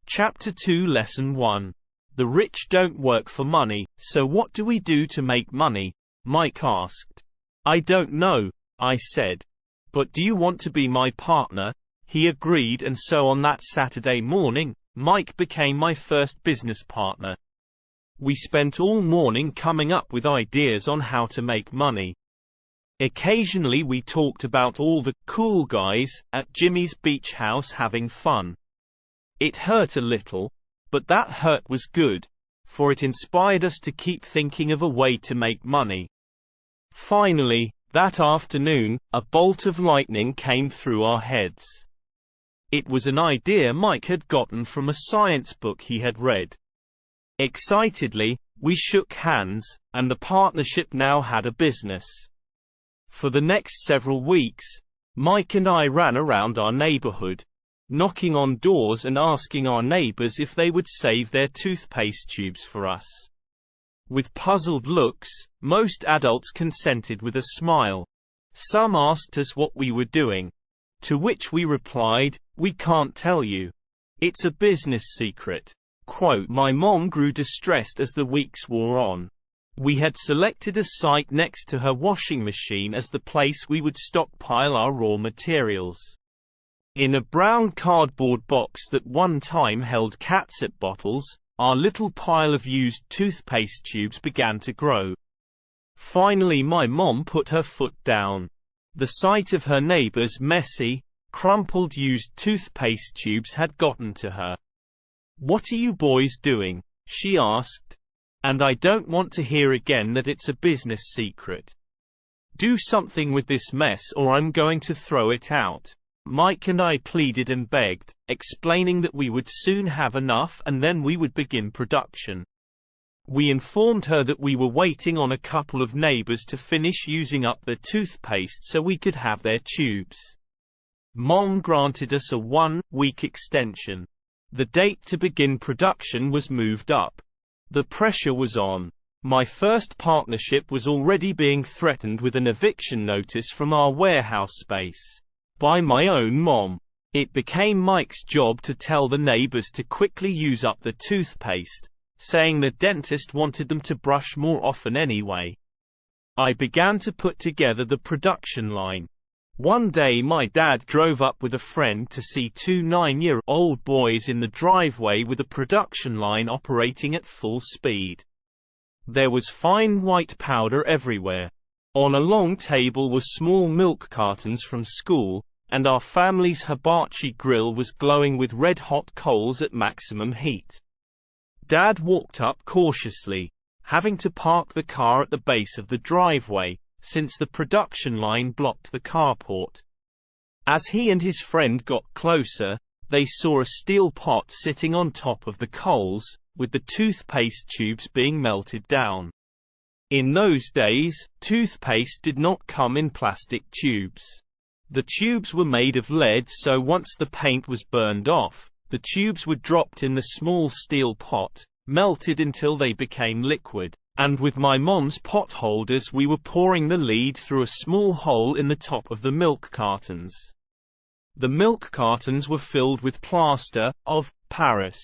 Chapter 2 Lesson 1. The rich don't work for money, so what do we do to make money? Mike asked. I don't know, I said. But do you want to be my partner? He agreed, and so on that Saturday morning, Mike became my first business partner. We spent all morning coming up with ideas on how to make money. Occasionally we talked about all the cool guys at Jimmy's beach house having fun. It hurt a little, but that hurt was good, for it inspired us to keep thinking of a way to make money. Finally, that afternoon, a bolt of lightning came through our heads. It was an idea Mike had gotten from a science book he had read. Excitedly, we shook hands, and the partnership now had a business. For the next several weeks, Mike and I ran around our neighborhood, knocking on doors and asking our neighbors if they would save their toothpaste tubes for us. With puzzled looks, most adults consented with a smile. Some asked us what we were doing, to which we replied, "We can't tell you. It's a business secret." Quote, my mom grew distressed as the weeks wore on. We had selected a site next to her washing machine as the place we would stockpile our raw materials. In a brown cardboard box that one time held catsup bottles, our little pile of used toothpaste tubes began to grow. Finally my mom put her foot down. The sight of her neighbor's messy, crumpled used toothpaste tubes had gotten to her. "What are you boys doing?" she asked. "And I don't want to hear again that it's a business secret. Do something with this mess or I'm going to throw it out." Mike and I pleaded and begged, explaining that we would soon have enough and then we would begin production. We informed her that we were waiting on a couple of neighbors to finish using up their toothpaste so we could have their tubes. Mom granted us a 1-week extension. The date to begin production was moved up. The pressure was on. My first partnership was already being threatened with an eviction notice from our warehouse space. By my own mom. It became Mike's job to tell the neighbors to quickly use up the toothpaste, saying the dentist wanted them to brush more often anyway. I began to put together the production line. One day my dad drove up with a friend to see two 9-year-old boys in the driveway with a production line operating at full speed. There was fine white powder everywhere. On a long table were small milk cartons from school, and our family's hibachi grill was glowing with red-hot coals at maximum heat. Dad walked up cautiously, having to park the car at the base of the driveway, since the production line blocked the carport. As he and his friend got closer, they saw a steel pot sitting on top of the coals, with the toothpaste tubes being melted down. In those days, toothpaste did not come in plastic tubes. The tubes were made of lead, so once the paint was burned off, the tubes were dropped in the small steel pot, melted until they became liquid, and with my mom's pot holders we were pouring the lead through a small hole in the top of the milk cartons. The milk cartons were filled with plaster of Paris.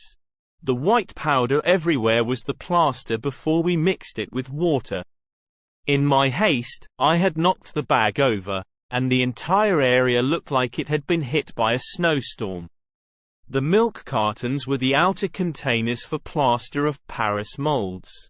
The white powder everywhere was the plaster before we mixed it with water. In my haste, I had knocked the bag over, and the entire area looked like it had been hit by a snowstorm. The milk cartons were the outer containers for plaster of Paris molds.